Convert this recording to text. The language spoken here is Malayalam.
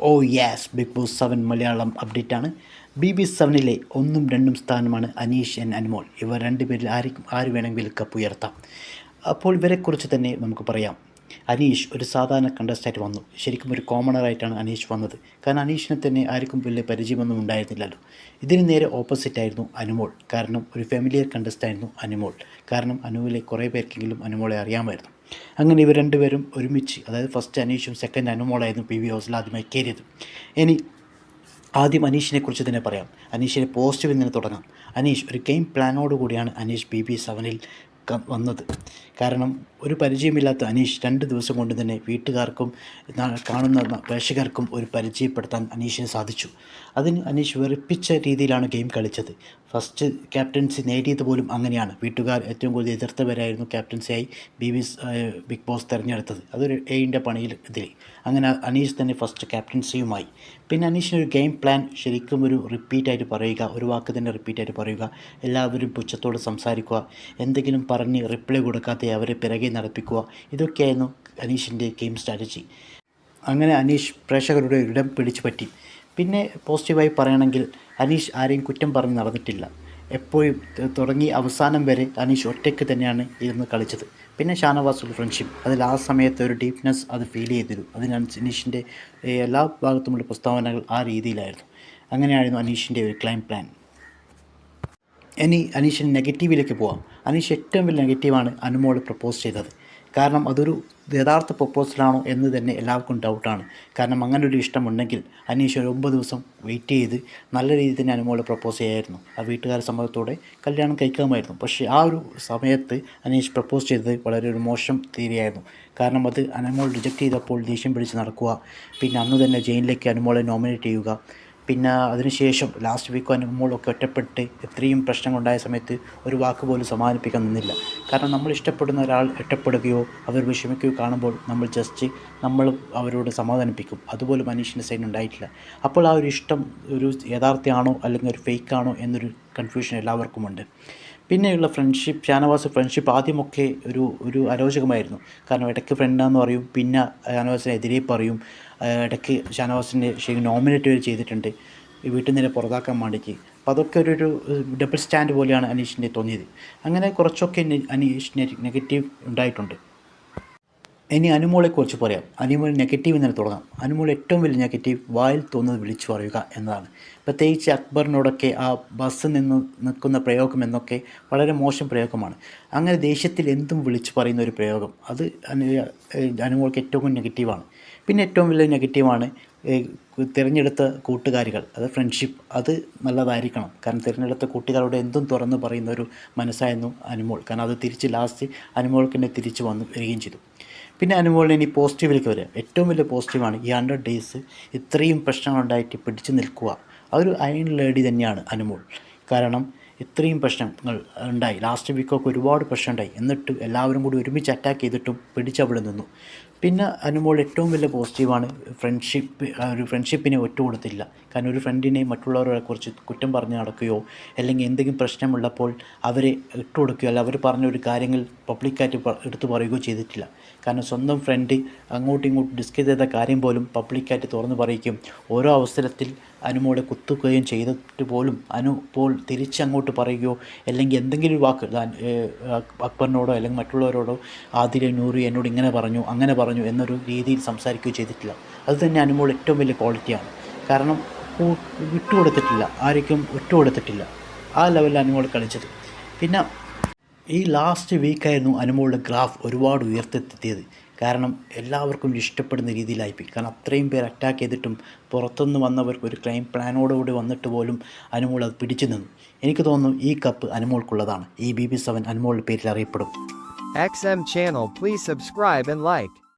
ഓ yes, Bigg Boss 7 Malayalam update ആണ്. BB7-ലെ 1ഉം 2ഉം സ്ഥാനമാണ് അനീഷ് ആൻഡ് അനുമോൾ. ഇവർ രണ്ടുപേരിൽ ആര് വേണമെങ്കിലും കപ്പ് ഉയർത്താം. അപ്പോൾ ഇവരെക്കുറിച്ച് തന്നെ നമുക്ക് പറയാം. അനീഷ് ഒരു സാധാരണ കണ്ടസ്റ്റൻ്റ് വന്നു. ശരിക്കും ഒരു കോമണറായിട്ടാണ് അനീഷ് വന്നത്. കാരണം അനീഷിനെ തന്നെ ആർക്കും വലിയ പരിചയമൊന്നും ഉണ്ടായിരുന്നില്ലല്ലോ. ഇതിന് നേരെ ഓപ്പോസിറ്റായിരുന്നു അനുമോൾ. കാരണം ഒരു ഫെമിലിയർ കണ്ടസ്റ്റായിരുന്നു അനുമോൾ. കാരണം അനുവിലെ കുറേ പേർക്കെങ്കിലും അനുമോളെ അറിയാമായിരുന്നു. അങ്ങനെ ഇവർ രണ്ടുപേരും ഒരുമിച്ച്, അതായത് ഫസ്റ്റ് അനീഷും സെക്കൻഡ് അനുമോളായിരുന്നു PB ഹൗസിൽ ആദ്യമായി കയറിയത്. ഇനി ആദ്യം അനീഷിനെ കുറിച്ച് തന്നെ പറയാം. അനീഷിനെ പോസിറ്റീവിൽ നിന്ന് തുടങ്ങാം. അനീഷ് ഒരു ഗെയിം പ്ലാനോട് കൂടിയാണ് അനീഷ് BB7-ൽ വന്നത്. കാരണം ഒരു പരിചയമില്ലാത്ത അനീഷ് 2 ദിവസം കൊണ്ട് തന്നെ വീട്ടുകാർക്കും കാണുന്ന പ്രേക്ഷകർക്കും ഒരു പരിചയപ്പെടുത്താൻ അനീഷിന് സാധിച്ചു. അതിന് അനീഷ് വെറുപ്പിച്ച രീതിയിലാണ് ഗെയിം കളിച്ചത്. ഫസ്റ്റ് ക്യാപ്റ്റൻസി നേടിയത് പോലും അങ്ങനെയാണ്. വീട്ടുകാർ ഏറ്റവും കൂടുതൽ എതിർത്തവരായിരുന്നു ക്യാപ്റ്റൻസിയായി ബിഗ് ബോസ് തിരഞ്ഞെടുത്തത്. അതൊരു എയിൻ്റെ പണിയിൽ ഇതിൽ അങ്ങനെ അനീഷ് തന്നെ ഫസ്റ്റ് ക്യാപ്റ്റൻസിയുമായി. പിന്നെ അനീഷിനൊരു ഗെയിം പ്ലാൻ ശരിക്കും ഒരു റിപ്പീറ്റായിട്ട് പറയുക, ഒരു വാക്ക് തന്നെ റിപ്പീറ്റായിട്ട് പറയുക, എല്ലാവരും പുച്ഛത്തോട് സംസാരിക്കുക, എന്തെങ്കിലും പറഞ്ഞ് റിപ്ലൈ കൊടുക്കാതെ അവരെ പിറകെ നടപ്പിക്കുക, ഇതൊക്കെയായിരുന്നു അനീഷിൻ്റെ ഗെയിം സ്ട്രാറ്റജി. അങ്ങനെ അനീഷ് പ്രേക്ഷകരുടെ ഇടം പിടിച്ചു പറ്റി. പിന്നെ പോസിറ്റീവായി പറയുകയാണെങ്കിൽ അനീഷ് ആരെയും കുറ്റം പറഞ്ഞ് നടന്നിട്ടില്ല. എപ്പോഴും തുടങ്ങി അവസാനം വരെ അനീഷ് ഒറ്റയ്ക്ക് തന്നെയാണ് ഇരുന്ന് കളിച്ചത്. പിന്നെ ഷാനവാസുള്ള ഫ്രണ്ട്ഷിപ്പ്, അതിൽ ആ സമയത്ത് ഒരു ഡീപ്നെസ് അത് ഫീൽ ചെയ്തിരുന്നു. അതിനാണ് അനീഷിൻ്റെ എല്ലാ ഭാഗത്തുമുള്ള പ്രസ്താവനകൾ ആ രീതിയിലായിരുന്നു. അങ്ങനെയായിരുന്നു അനീഷിൻ്റെ ഒരു ക്ലൈം പ്ലാൻ. ഇനി അനീഷിന് നെഗറ്റീവിലേക്ക് പോവാം. അനീഷ് ഏറ്റവും വലിയ നെഗറ്റീവാണ് അനുമോൾ പ്രപ്പോസ് ചെയ്തത്. കാരണം അതൊരു യഥാർത്ഥ പ്രപ്പോസലാണോ എന്ന് തന്നെ എല്ലാവർക്കും ഡൗട്ടാണ്. കാരണം അങ്ങനെ ഒരു ഇഷ്ടമുണ്ടെങ്കിൽ അനീഷ് ഒരു 9 ദിവസം വെയിറ്റ് ചെയ്ത് നല്ല രീതിയിൽ തന്നെ അനുമോളെ പ്രപ്പോസ് ചെയ്യായിരുന്നു. ആ വീട്ടുകാരുടെ സമ്മതത്തോടെ കല്യാണം കഴിക്കാമായിരുന്നു. പക്ഷേ ആ ഒരു സമയത്ത് അനീഷ് പ്രപ്പോസ് ചെയ്തത് വളരെ ഒരു മോശം തീരുമാനമായിരുന്നു. കാരണം അത് അനുമോൾ റിജക്റ്റ് ചെയ്തപ്പോൾ ദേഷ്യം പിടിച്ച് നടക്കുക, പിന്നെ അന്ന് തന്നെ ജയിലിലേക്ക് അനുമോളെ നോമിനേറ്റ് ചെയ്യുക, പിന്നെ അതിനുശേഷം ലാസ്റ്റ് വീക്ക് അനുമോളൊക്കെ ഒറ്റപ്പെട്ട് എത്രയും പ്രശ്നങ്ങളുണ്ടായ സമയത്ത് ഒരു വാക്ക് പോലും സമാധാനിപ്പിക്കാൻ നിന്നില്ല. കാരണം നമ്മൾ ഇഷ്ടപ്പെടുന്ന ഒരാൾ ഒറ്റപ്പെടുകയോ അവർ വിഷമിക്കുകയോ കാണുമ്പോൾ നമ്മൾ അവരോട് സമാധാനിപ്പിക്കും. അതുപോലും അനീഷിൻ്റെ സൈഡിൽ ഉണ്ടായിട്ടില്ല. അപ്പോൾ ആ ഒരു ഇഷ്ടം ഒരു യാഥാർത്ഥ്യമാണോ അല്ലെങ്കിൽ ഒരു ഫേക്കാണോ എന്നൊരു കൺഫ്യൂഷൻ എല്ലാവർക്കുമുണ്ട്. പിന്നെയുള്ള ഫ്രണ്ട്ഷിപ്പ്, ഷാനവാസ് ഫ്രണ്ട്ഷിപ്പ് ആദ്യമൊക്കെ ഒരു അരോചകമായിരുന്നു. കാരണം ഇടയ്ക്ക് ഫ്രണ്ടാന്ന് പറയും, പിന്നെ ഷാനവാസിനെതിരെ പറയും, ഇടയ്ക്ക് ഷാനവാസിനെ ശരി നോമിനേറ്റ് വരെ ചെയ്തിട്ടുണ്ട് വീട്ടിൽ നിന്ന് പുറത്താക്കാൻ വേണ്ടിയിട്ട്. അപ്പോൾ അതൊക്കെ ഒരു ഡബിൾ സ്റ്റാൻഡ് പോലെയാണ് അനീഷിനെ തോന്നിയത്. അങ്ങനെ കുറച്ചൊക്കെ അനീഷിന് നെഗറ്റീവ് ഉണ്ടായിട്ടുണ്ട്. ഇനി അനുമോളെക്കുറിച്ച് പറയാം. അനുമോൾ നെഗറ്റീവ് എന്ന് തുടങ്ങാം. അനുമോൾ ഏറ്റവും വലിയ നെഗറ്റീവ് വായിൽ തോന്നുന്നത് വിളിച്ചു പറയുക എന്നതാണ്. പ്രത്യേകിച്ച് അക്ബറിനോടൊക്കെ ആ ബസ് നിൽക്കുന്ന പ്രയോഗം എന്നൊക്കെ വളരെ മോശം പ്രയോഗമാണ്. അങ്ങനെ ദേഷ്യത്തിൽ എന്തും വിളിച്ചു പറയുന്ന ഒരു പ്രയോഗം, അത് അനുമോൾക്ക് ഏറ്റവും നെഗറ്റീവാണ്. പിന്നെ ഏറ്റവും വലിയ നെഗറ്റീവാണ് തിരഞ്ഞെടുത്ത കൂട്ടുകാരികൾ, അത് ഫ്രണ്ട്ഷിപ്പ്, അത് നല്ലതായിരിക്കണം. കാരണം തിരഞ്ഞെടുത്ത കൂട്ടുകാരോട് എന്തും തുറന്ന് പറയുന്ന ഒരു മനസ്സായിരുന്നു അനുമോൾ. കാരണം അത് തിരിച്ച് ലാസ്റ്റ് അനുമോൾക്ക് തന്നെ തിരിച്ച് വരികയും ചെയ്തു. പിന്നെ അനുമോളിന് ഇനി പോസിറ്റീവിലേക്ക് വരിക. ഏറ്റവും വലിയ പോസിറ്റീവാണ് ഈ 100 ഡേയ്സ് ഇത്രയും പ്രശ്നങ്ങളുണ്ടായിട്ട് പിടിച്ചു നിൽക്കുക. അതൊരു അയൺ ലേഡി തന്നെയാണ് അനുമോൾ. കാരണം ഇത്രയും പ്രശ്നങ്ങൾ ഉണ്ടായി, ലാസ്റ്റ് വീക്കൊക്കെ ഒരുപാട് പ്രശ്നം ഉണ്ടായി, എന്നിട്ട് എല്ലാവരും കൂടി ഒരുമിച്ച് അറ്റാക്ക് ചെയ്തിട്ടും പിടിച്ചവിടെ നിന്നു. പിന്നെ അനുമോൾ ഏറ്റവും വലിയ പോസിറ്റീവാണ് ഫ്രണ്ട്ഷിപ്പിനെ ഒറ്റ കൊടുത്തില്ല. കാരണം ഒരു ഫ്രണ്ടിനെ മറ്റുള്ളവരെ കുറിച്ച് കുറ്റം പറഞ്ഞ് നടക്കുകയോ അല്ലെങ്കിൽ എന്തെങ്കിലും പ്രശ്നമുള്ളപ്പോൾ അവരെ ഇട്ടുകൊടുക്കുകയോ അല്ല അവർ പറഞ്ഞൊരു കാര്യങ്ങൾ പബ്ലിക്കായിട്ട് എടുത്തു പറയുകയോ ചെയ്തിട്ടില്ല. കാരണം സ്വന്തം ഫ്രണ്ട് അങ്ങോട്ടും ഇങ്ങോട്ടും ഡിസ്കസ് ചെയ്ത കാര്യം പോലും പബ്ലിക്കായിട്ട് തുറന്നു പറയുകയും ഓരോ അവസരത്തിൽ അനുമോളെ കുത്തുകയും ചെയ്തിട്ട് പോലും ഇപ്പോൾ തിരിച്ചങ്ങോട്ട് പറയുകയോ അല്ലെങ്കിൽ എന്തെങ്കിലും ഒരു വാക്ക് അക്ബറിനോടോ അല്ലെങ്കിൽ മറ്റുള്ളവരോടോ ആദില നൂറി എന്നോട് ഇങ്ങനെ പറഞ്ഞു അങ്ങനെ പറഞ്ഞു എന്നൊരു രീതിയിൽ സംസാരിക്കുകയോ ചെയ്തിട്ടില്ല. അതുതന്നെ അനുമോൾ ഏറ്റവും വലിയ ക്വാളിറ്റിയാണ്. കാരണം വിട്ടുകൊടുത്തിട്ടില്ല, ആർക്കും വിട്ടുകൊടുത്തിട്ടില്ല. ആ ലെവലിൽ അനുമോൾ കളിച്ചത്. പിന്നെ ഈ ലാസ്റ്റ് വീക്കായിരുന്നു അനുമോളുടെ ഗ്രാഫ് ഒരുപാട് ഉയർത്തെത്തിയത്. കാരണം എല്ലാവർക്കും ഇഷ്ടപ്പെടുന്ന രീതിയിലായിപ്പോയി. കാരണം അത്രയും പേർ അറ്റാക്ക് ചെയ്തിട്ടും പുറത്തുനിന്ന് വന്നവർക്ക് ഒരു ക്ലൈം പ്ലാനോടുകൂടി വന്നിട്ട് പോലും അനുമോൾ അത് പിടിച്ചു നിന്നു. എനിക്ക് തോന്നുന്നു ഈ കപ്പ് അനുമോൾക്കുള്ളതാണ്. ഈ BB7 അനുമോളുടെ പേരിൽ അറിയപ്പെടും. XM channel, please subscribe and like.